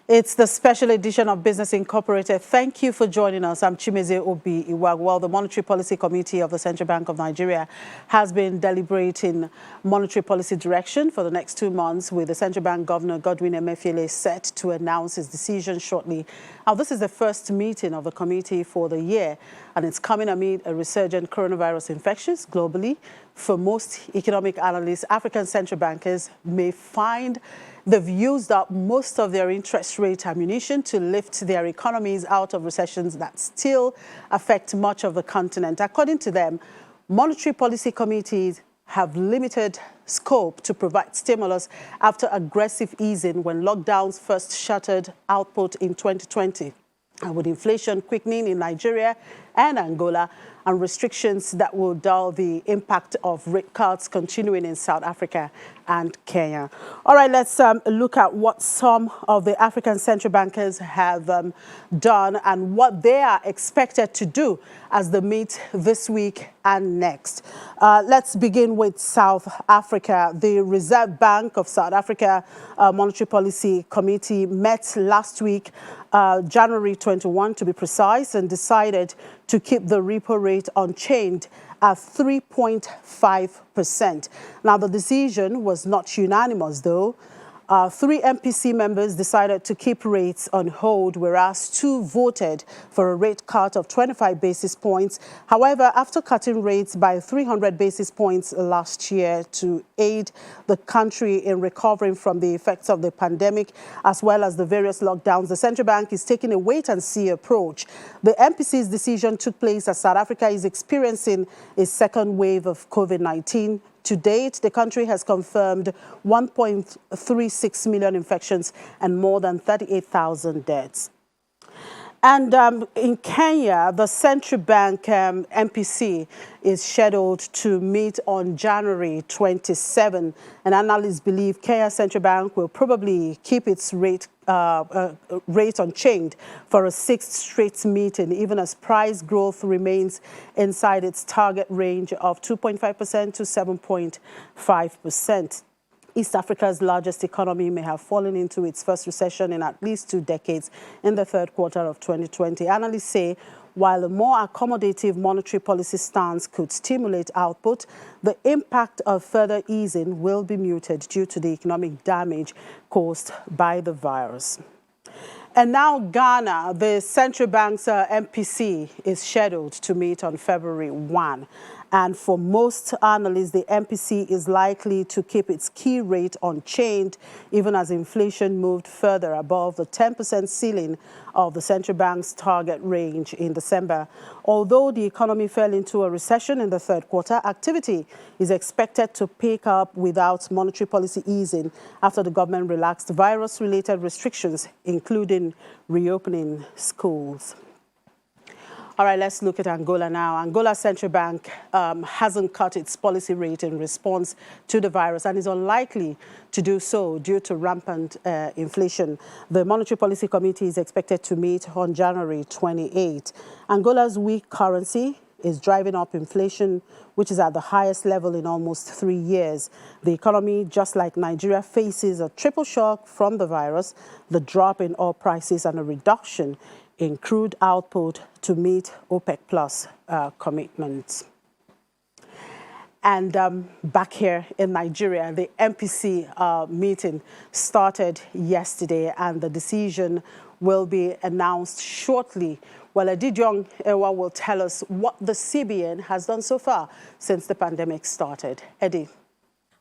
It's the special edition of Business Incorporated. Thank you for joining us. I'm Chimeze Obi Iwag. Well, the Monetary Policy Committee of the Central Bank of Nigeria has been deliberating monetary policy direction for the next 2 months, with the Central Bank Governor Godwin Emefiele set to announce his decision shortly. Now, this is the first meeting of the committee for the year, and it's coming amid a resurgent coronavirus infections globally. For most economic analysts, African central bankers may find they've used up most of their interest rate ammunition to lift their economies out of recessions that still affect much of the continent. According to them, monetary policy committees have limited scope to provide stimulus after aggressive easing when lockdowns first shuttered output in 2020. And with inflation quickening in Nigeria and Angola, and restrictions that will dull the impact of rate cuts continuing in South Africa and Kenya. All right, let's look at what some of the African central bankers have done and what they are expected to do as they meet this week and next. Let's begin with South Africa. The Reserve Bank of South Africa Monetary Policy Committee met last week, January 21 to be precise, and decided to keep the repo rate unchanged at 3.5%. Now, the decision was not unanimous, though. 3 MPC members decided to keep rates on hold, whereas 2 voted for a rate cut of 25 basis points. However, after cutting rates by 300 basis points last year to aid the country in recovering from the effects of the pandemic, as well as the various lockdowns, the central bank is taking a wait-and-see approach. The MPC's decision took place as South Africa is experiencing a second wave of COVID-19. To date, the country has confirmed 1.36 million infections and more than 38,000 deaths. And in Kenya, the central bank MPC is scheduled to meet on January 27. And analysts believe Kenya Central Bank will probably keep its rate unchanged for a 6th straight meeting, even as price growth remains inside its target range of 2.5% to 7.5%. East Africa's largest economy may have fallen into its first recession in at least 2 decades in the 3rd quarter of 2020. Analysts say while a more accommodative monetary policy stance could stimulate output, the impact of further easing will be muted due to the economic damage caused by the virus. And now Ghana, the central bank's MPC is scheduled to meet on February 1. And for most analysts, the MPC is likely to keep its key rate unchanged, even as inflation moved further above the 10% ceiling of the central bank's target range in December. Although the economy fell into a recession in the 3rd quarter, activity is expected to pick up without monetary policy easing after the government relaxed virus-related restrictions, including reopening schools. All right, let's look at Angola now. Angola's central bank hasn't cut its policy rate in response to the virus and is unlikely to do so due to rampant inflation. The Monetary Policy Committee is expected to meet on January 28. Angola's weak currency is driving up inflation, which is at the highest level in almost 3 years. The economy, just like Nigeria, faces a triple shock from the virus, the drop in oil prices, and a reduction in crude output to meet OPEC Plus commitments. And back here in Nigeria, the MPC meeting started yesterday, and the decision will be announced shortly. Well, Adijong Ewa will tell us what the CBN has done so far since the pandemic started. Eddie.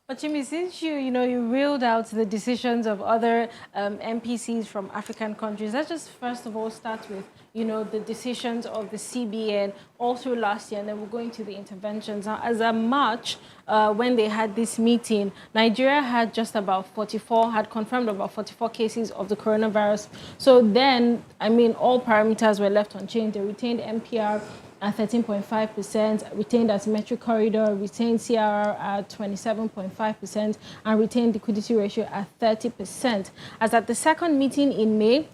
But Jimmy, since you reeled out the decisions of other MPCs from African countries, let's just first of all start with, the decisions of the CBN all through last year, and then we'll go into the interventions. Now, as of March, when they had this meeting, Nigeria had had confirmed about 44 cases of the coronavirus. So then, all parameters were left unchanged. They retained MPR at 13.5%, retained asymmetric corridor, retained CRR at 27.5%, and retained liquidity ratio at 30%. As at the second meeting in May,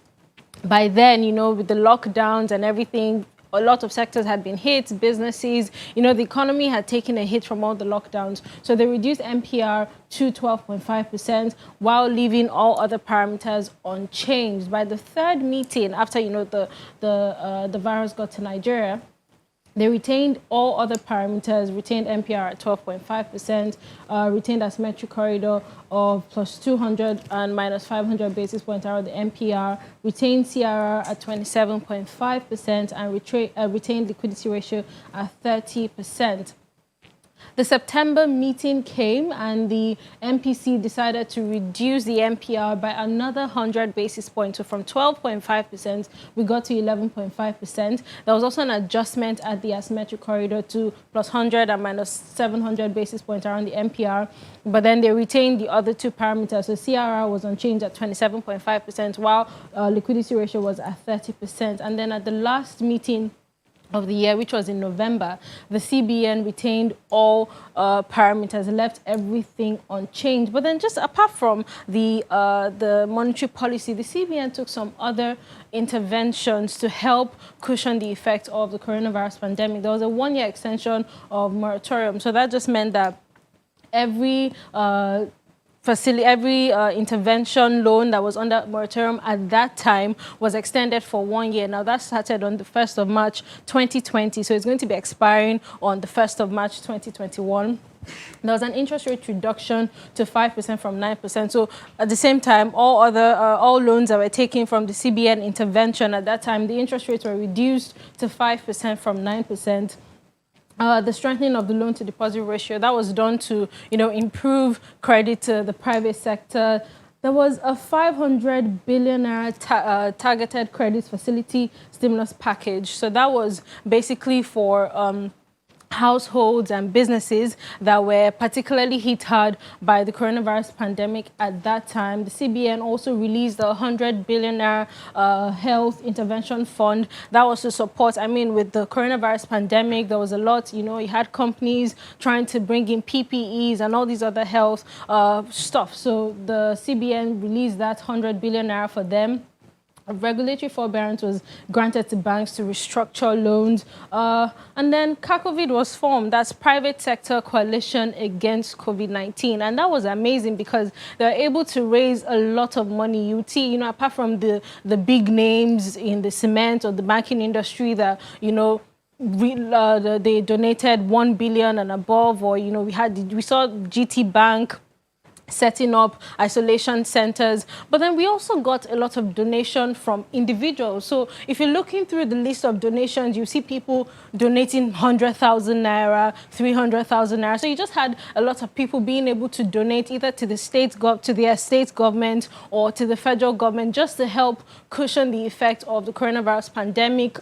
by then, with the lockdowns and everything, a lot of sectors had been hit, businesses, you know, the economy had taken a hit from all the lockdowns. So they reduced MPR to 12.5% while leaving all other parameters unchanged. By the third meeting, after, you know, the virus got to Nigeria, they retained all other parameters, retained MPR at 12.5%, retained asymmetric corridor of plus 200 and minus 500 basis points around the MPR, retained CRR at 27.5%, and retained liquidity ratio at 30%. The September meeting came and the MPC decided to reduce the MPR by another 100 basis points. So from 12.5%, we got to 11.5%. There was also an adjustment at the asymmetric corridor to plus 100 and minus 700 basis points around the MPR. But then they retained the other two parameters. So CRR was unchanged at 27.5%, while liquidity ratio was at 30%. And then at the last meeting of the year, which was in November, the CBN retained all parameters, left everything unchanged. But then, just apart from the monetary policy, the CBN took some other interventions to help cushion the effects of the coronavirus pandemic. There was a one-year extension of moratorium, so that just meant that every intervention loan that was under moratorium at that time was extended for 1 year. Now, that started on the 1st of March 2020, so it's going to be expiring on the 1st of March 2021. There was an interest rate reduction to 5% from 9%. So at the same time, all loans that were taken from the CBN intervention at that time, the interest rates were reduced to 5% from 9%. The strengthening of the loan-to-deposit ratio, that was done to, you know, improve credit to the private sector. There was a 500 billion targeted credit facility stimulus package. So that was basically for households and businesses that were particularly hit hard by the coronavirus pandemic at that time. The CBN also released a 100 billion health intervention fund that was to support, I mean, with the coronavirus pandemic, there was a lot, you know, you had companies trying to bring in PPEs and all these other health stuff. So the CBN released that 100 billion for them. A regulatory forbearance was granted to banks to restructure loans. And then CACOVID was formed. That's Private Sector Coalition Against COVID-19. And that was amazing because they were able to raise a lot of money. You know, apart from the big names in the cement or the banking industry that, you know, they donated 1 billion and above, or, you know, we saw GT Bank setting up isolation centers, but then we also got a lot of donation from individuals. So if you're looking through the list of donations, you see people donating 100,000 naira, 300,000 naira. So you just had a lot of people being able to donate either to the to their state government or to the federal government, just to help cushion the effect of the coronavirus pandemic.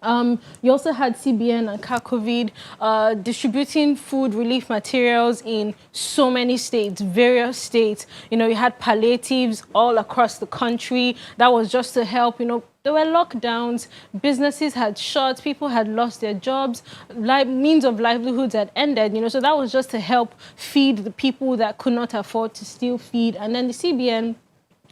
You also had CBN and CACOVID distributing food relief materials in so many states, various states. You know, you had palliatives all across the country. That was just to help, you know, there were lockdowns, businesses had shut, people had lost their jobs, means of livelihoods had ended, you know, so that was just to help feed the people that could not afford to still feed. And then the CBN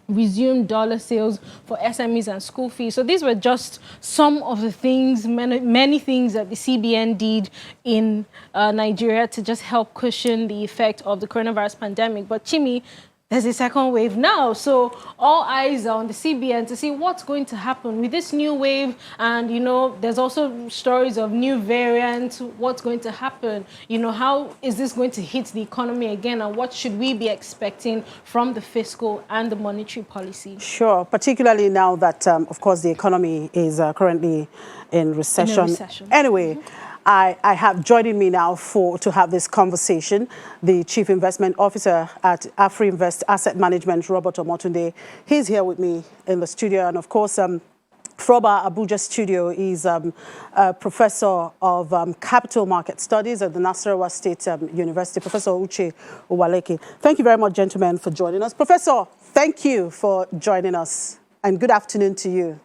resumed dollar sales for SMEs and school fees. So these were just some of the things, many things that the CBN did in Nigeria to just help cushion the effect of the coronavirus pandemic. But Chimi, there's a second wave now, so all eyes are on the CBN to see what's going to happen with this new wave. And, you know, there's also stories of new variants, what's going to happen. You know, how is this going to hit the economy again, and what should we be expecting from the fiscal and the monetary policy? Sure, particularly now that, of course, the economy is currently in recession. Anyway. I have joining me now to have this conversation the Chief Investment Officer at AfriInvest Asset Management, Robert Omotunde. He's here with me in the studio, and of course, from our Abuja studio is a professor of capital market studies at the Nasarawa State University, Professor Uche Uwaleke. Thank you very much, gentlemen, for joining us. Professor, thank you for joining us, and good afternoon to you.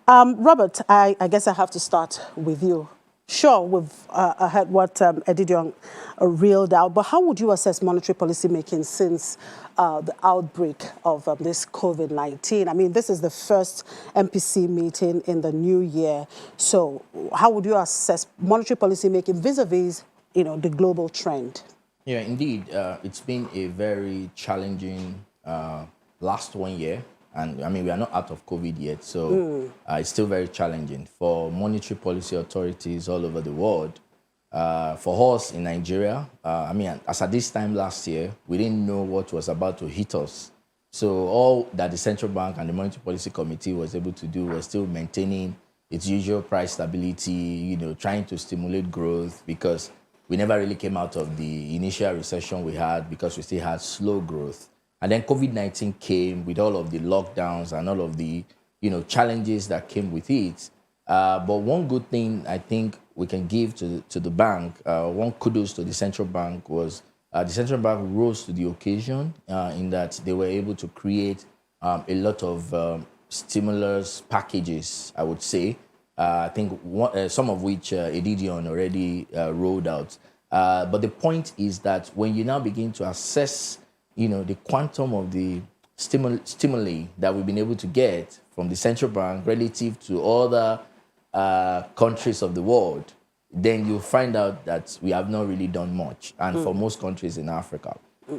Robert, I guess I have to start with you. Sure, we've heard what Edidion reeled out, but how would you assess monetary policy making since the outbreak of this COVID-19? I mean, this is the first MPC meeting in the new year. So how would you assess monetary policy making vis-a-vis, the global trend? Yeah, indeed. It's been a very challenging last 1 year. And I mean, we are not out of COVID yet, so it's still very challenging for monetary policy authorities all over the world. For us in Nigeria, I mean, as at this time last year, we didn't know what was about to hit us. So all that the Central Bank and the Monetary Policy Committee was able to do was still maintaining its usual price stability, trying to stimulate growth, because we never really came out of the initial recession we had because we still had slow growth. And then COVID-19 came with all of the lockdowns and all of the, challenges that came with it. But one good thing I think we can give to the bank, one kudos to the central bank, was the central bank rose to the occasion in that they were able to create a lot of stimulus packages, I would say. I think some of which Edidion already rolled out. But the point is that when you now begin to assess the quantum of the stimuli that we've been able to get from the central bank relative to other countries of the world, then you'll find out that we have not really done much. And for most countries in Africa,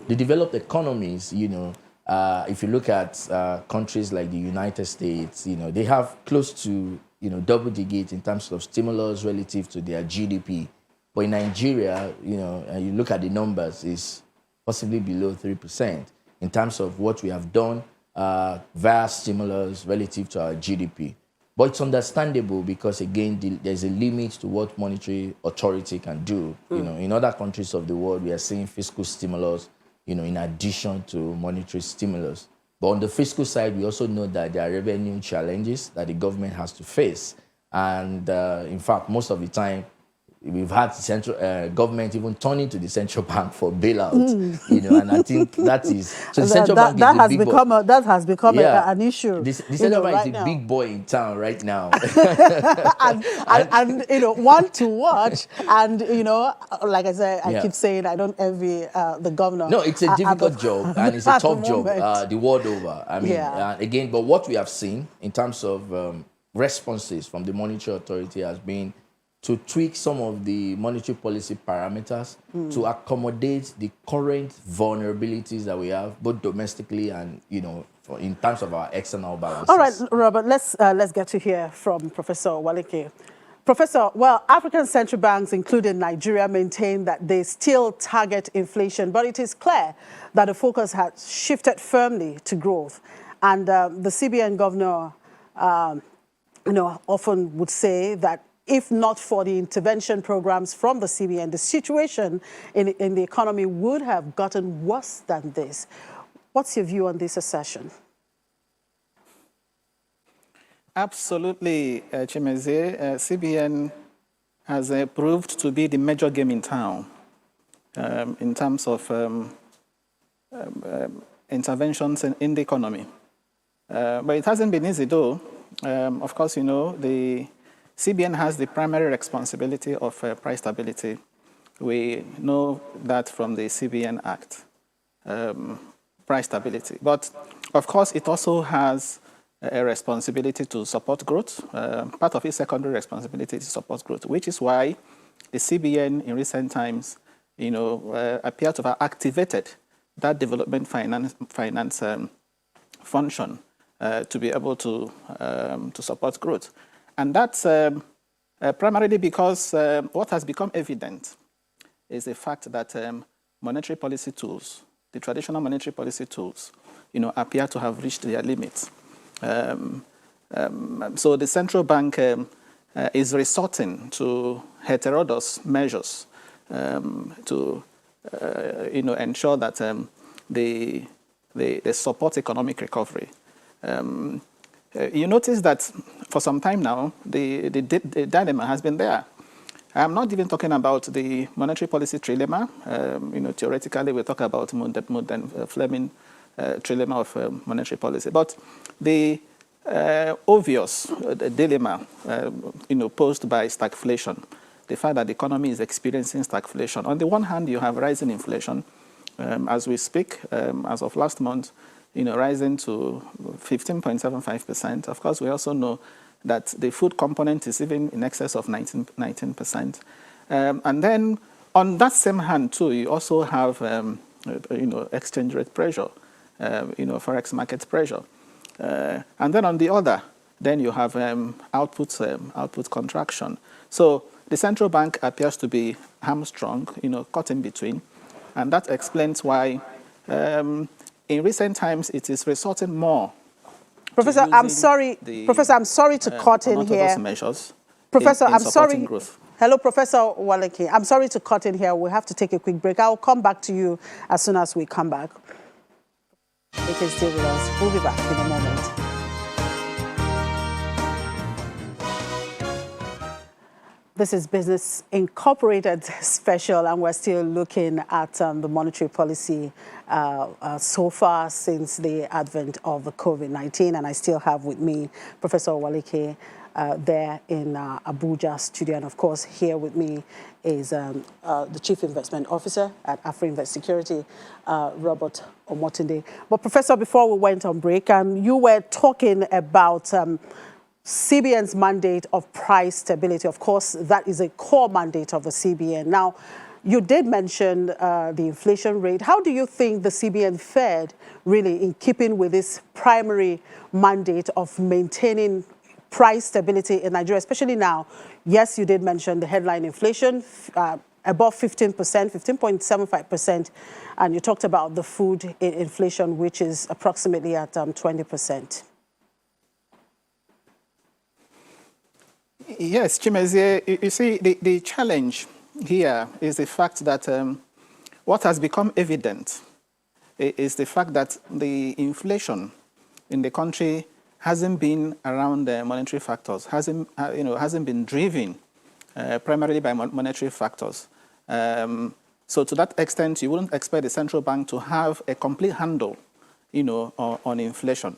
the developed economies, if you look at countries like the United States, they have close to, double digit in terms of stimulus relative to their GDP. But in Nigeria, and you look at the numbers, it's possibly below 3% in terms of what we have done via stimulus relative to our GDP. But it's understandable because, again, there's a limit to what monetary authority can do. In other countries of the world, we are seeing fiscal stimulus, in addition to monetary stimulus. But on the fiscal side, we also know that there are revenue challenges that the government has to face. And in fact, most of the time, we've had the central government even turning to the central bank for bailout, and I think that is so. The central bank that is has big become boy. that has become an issue. The central bank right is a now. big boy in town right now, and one to watch. And like I said, I keep saying I don't envy the governor. No, it's a difficult job and it's a tough job the world over. I mean, again, but what we have seen in terms of responses from the monetary authority has been to tweak some of the monetary policy parameters to accommodate the current vulnerabilities that we have, both domestically and, in terms of our external balances. All right, Robert, let's get to hear from Professor Waleke. Professor, well, African central banks, including Nigeria, maintain that they still target inflation, but it is clear that the focus has shifted firmly to growth. And the CBN governor, often would say that if not for the intervention programs from the CBN, the situation in the economy would have gotten worse than this. What's your view on this assertion? Absolutely, Chimezie. CBN has proved to be the major game in town in terms of interventions in the economy. But it hasn't been easy, though. Of course, the CBN has the primary responsibility of price stability. We know that from the CBN Act, price stability. But, of course, it also has a responsibility to support growth. Part of its secondary responsibility is to support growth, which is why the CBN in recent times, appear to have activated that development finance function to be able to support growth. And that's primarily because what has become evident is the fact that monetary policy tools, the traditional monetary policy tools, appear to have reached their limits. So the central bank is resorting to heterodox measures to ensure that they support economic recovery. You notice that for some time now, the dilemma has been there. I'm not even talking about the monetary policy trilemma. Theoretically, we talk about Mood and Fleming trilemma of monetary policy. But the obvious dilemma, posed by stagflation, the fact that the economy is experiencing stagflation. On the one hand, you have rising inflation. As we speak, as of last month, rising to 15.75%. Of course, we also know that the food component is even in excess of 19%. And then on that same hand, too, you also have, exchange rate pressure, forex market pressure. And then on the other, then you have output contraction. So the central bank appears to be hamstrung, caught in between. And that explains why in recent times it is resorting more. Professor, I'm sorry. Professor, I'm sorry to cut in here. Measures Professor, in I'm sorry. Growth. Hello, Professor Owaleke. I'm sorry to cut in here. We have to take a quick break. I'll come back to you as soon as we come back. You can stay with us. We'll be back in a moment. This is Business Incorporated special, and we're still looking at the monetary policy so far since the advent of the COVID-19. And I still have with me Professor Owaleke there in Abuja studio. And of course, here with me is the Chief Investment Officer at AfriInvest Security, Robert Omotunde. But Professor, before we went on break, you were talking about CBN's mandate of price stability. Of course, that is a core mandate of the CBN. Now, you did mention the inflation rate. How do you think the CBN fared really in keeping with this primary mandate of maintaining price stability in Nigeria, especially now? Yes, you did mention the headline inflation, above 15%, 15.75%, and you talked about the food inflation, which is approximately at 20%. Yes, Chimezie, you see, the challenge here is the fact that what has become evident is the fact that the inflation in the country hasn't been around monetary factors, hasn't been driven primarily by monetary factors. So to that extent, you wouldn't expect the central bank to have a complete handle, on inflation.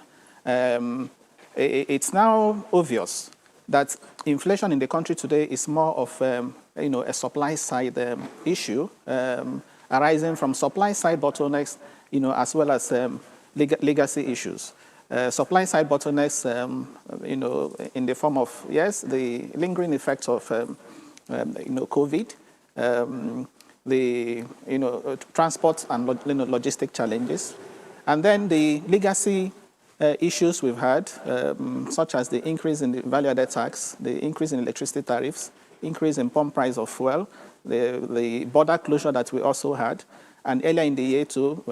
It's now obvious that inflation in the country today is more of a supply side issue arising from supply side bottlenecks, as well as legacy issues. Supply side bottlenecks, in the form of, yes, the lingering effects of COVID, the transport and logistic challenges, and then the legacy issues we've had, such as the increase in the value-added tax, the increase in electricity tariffs, increase in pump price of fuel, the border closure that we also had, and earlier in the year too,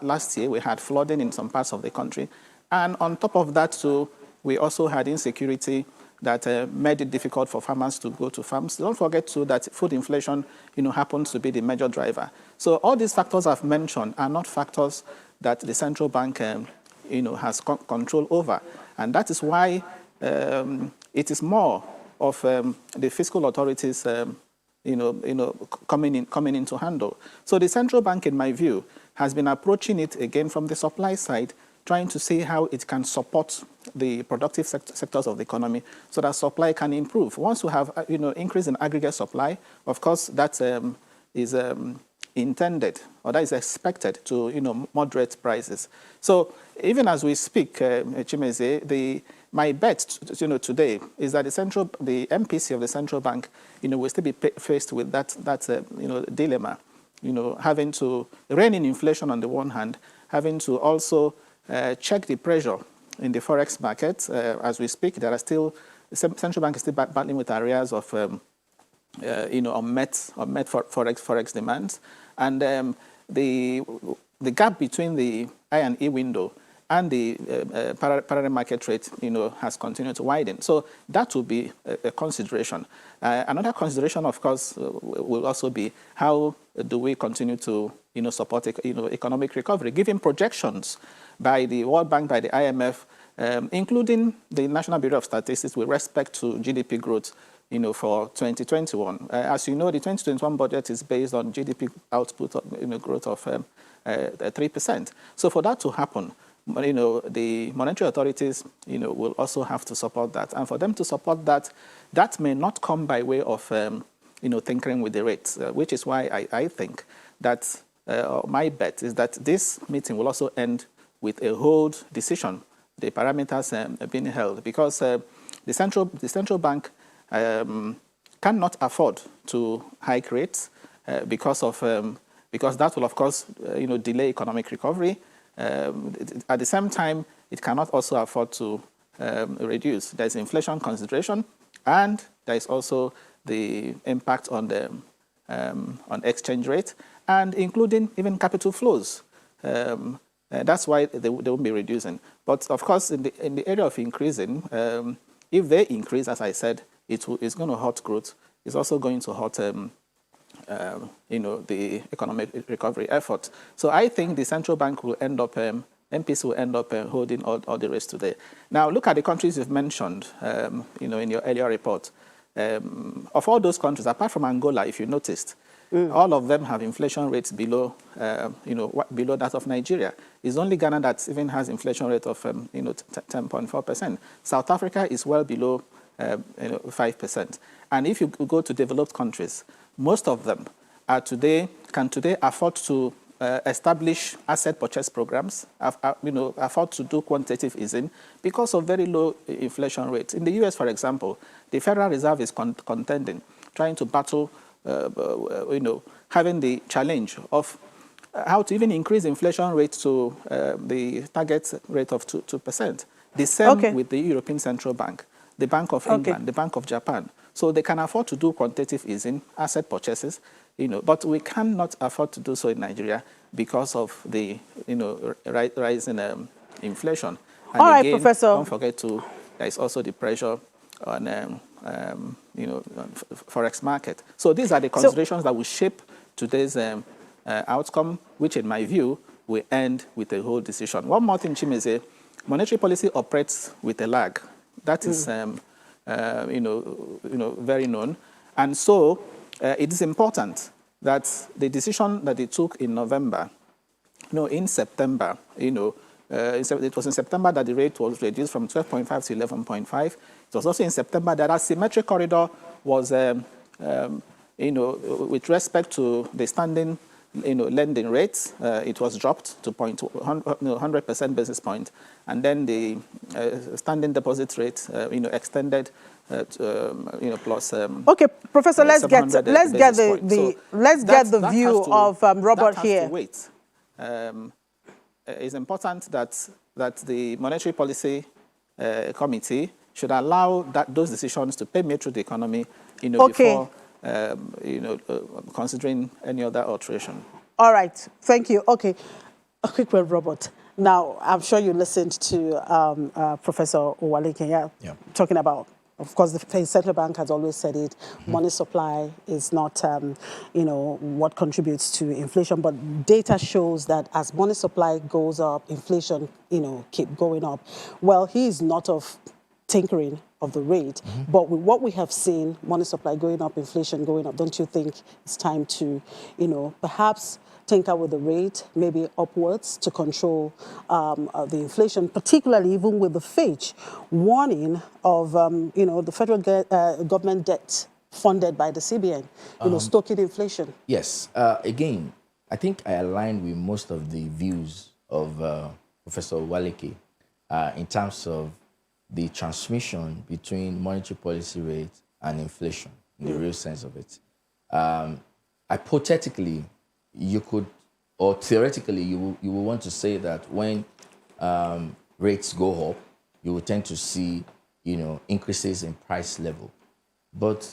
last year we had flooding in some parts of the country, and on top of that too, we also had insecurity that made it difficult for farmers to go to farms. Don't forget too that food inflation, happens to be the major driver. So all these factors I've mentioned are not factors that the central bank has control over. And that is why it is more of the fiscal authorities, coming in to handle. So the central bank, in my view, has been approaching it again from the supply side, trying to see how it can support the productive sectors of the economy so that supply can improve. Once we have, increase in aggregate supply, of course, that is intended, or that is expected to, moderate prices. So even as we speak, Chimezie, my bet, today is that the MPC of the central bank, will still be faced with that dilemma, having to rein in inflation on the one hand, having to also check the pressure in the forex market. As we speak, the central bank is still battling with areas of, unmet forex demands, and the gap between the I&E window and the parallel market rate, has continued to widen. So that will be a consideration. Another consideration, of course, will also be how do we continue to, support, economic recovery, given projections by the World Bank, by the IMF, including the National Bureau of Statistics with respect to GDP growth, for 2021. As you know, the 2021 budget is based on GDP output, growth of 3%. So for that to happen, the monetary authorities, will also have to support that. And for them to support that, that may not come by way of, tinkering with the rates, which is why I think that my bet is that this meeting will also end with a hold decision, the parameters being held, because the central bank cannot afford to hike rates because that will, of course, delay economic recovery. At the same time, it cannot also afford to reduce. There's inflation consideration, and there is also the impact on the on exchange rate, and including even capital flows. That's why they won't be reducing. But of course, in the area of increasing, if they increase, as I said, it's going to hurt growth. It's also going to hurt the economic recovery effort. So I think the central bank will end up, MPs will end up holding all the rest today. Now, look at the countries you've mentioned, in your earlier report. Of all those countries, apart from Angola, if you noticed, all of them have inflation rates below, below that of Nigeria. It's only Ghana that even has inflation rate of, 10.4%. South Africa is well below, 5%. And if you go to developed countries, most of them can today afford to establish asset purchase programs, afford to do quantitative easing because of very low inflation rates. In the US, for example, the Federal Reserve is contending, trying to battle, having the challenge of how to even increase inflation rate to the target rate of 2%. The same with the European Central Bank, the Bank of England, the Bank of Japan. So they can afford to do quantitative easing, asset purchases, but we cannot afford to do so in Nigeria because of the, rise in inflation. And all right, again, Professor. Don't forget there is also the pressure on, forex market. So these are the considerations that will shape today's outcome, which in my view will end with a whole decision. One more thing, Chimeze, monetary policy operates with a lag. That is, very known. And so it is important that the decision that they took in November, in September, it was in September that the rate was reduced from 12.5 to 11.5. It was also in September that asymmetric corridor was, with respect to the standing, lending rates, it was dropped to 100% basis point, and then the standing deposit rate, extended to, plus. Okay, Professor, let's get the view of Robert here. Wait, it's important that the Monetary Policy Committee should allow those decisions to permeate through the economy, before. Considering any other alteration. All right, thank you. Okay, a quick word, Robert. Now, I'm sure you listened to Professor Uwaleke talking about, of course, the central bank has always said it, money supply is not, what contributes to inflation, but data shows that as money supply goes up, inflation, keep going up. Well, he is not of tinkering of the rate, but with what we have seen, money supply going up, inflation going up, don't you think it's time to, perhaps tinker with the rate, maybe upwards to control the inflation, particularly even with the Fitch warning of, the federal government debt funded by the CBN, stoking inflation? Yes. Again, I think I align with most of the views of Professor Uwaleke in terms of the transmission between monetary policy rate and inflation, in the real sense of it. Hypothetically, you could, or theoretically, you will want to say that when rates go up, you will tend to see, increases in price level. But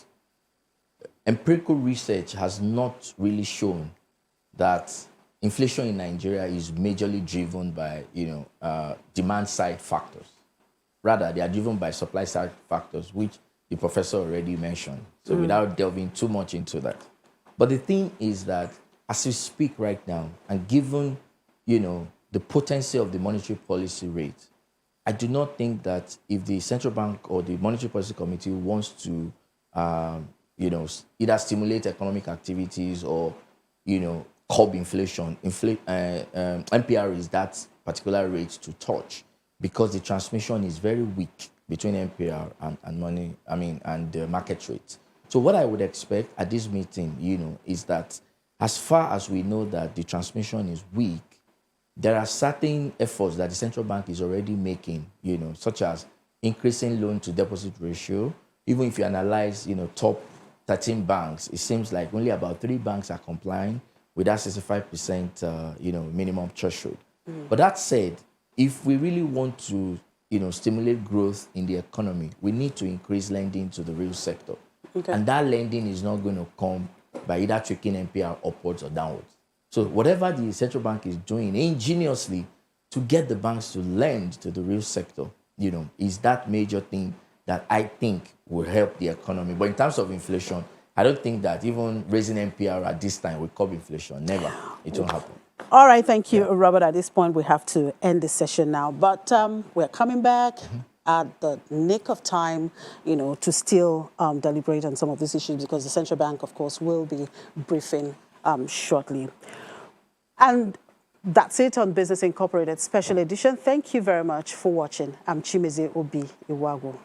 empirical research has not really shown that inflation in Nigeria is majorly driven by, demand side factors. Rather, they are driven by supply side factors, which the professor already mentioned. So without delving too much into that. But the thing is that as we speak right now, and given, the potency of the monetary policy rate, I do not think that if the central bank or the monetary policy committee wants to, either stimulate economic activities or, curb inflation, MPR is that particular rate to touch because the transmission is very weak between MPR and the market rate. So what I would expect at this meeting, is that as far as we know that the transmission is weak, there are certain efforts that the central bank is already making, such as increasing loan to deposit ratio. Even if you analyze, top 13 banks, it seems like only about 3 banks are complying with that 65%, minimum threshold. But that said, if we really want to, stimulate growth in the economy, we need to increase lending to the real sector. Okay. And that lending is not going to come by either tweaking MPR upwards or downwards. So whatever the central bank is doing ingeniously to get the banks to lend to the real sector, is that major thing that I think will help the economy. But in terms of inflation, I don't think that even raising MPR at this time will curb inflation. Never. It won't happen. All right, thank you, Robert. At this point, we have to end this session now. But we're coming back at the nick of time, to still deliberate on some of these issues because the central bank, of course, will be briefing shortly. And that's it on Business Incorporated Special Edition. Thank you very much for watching. I'm Chimezie Obi Iwago.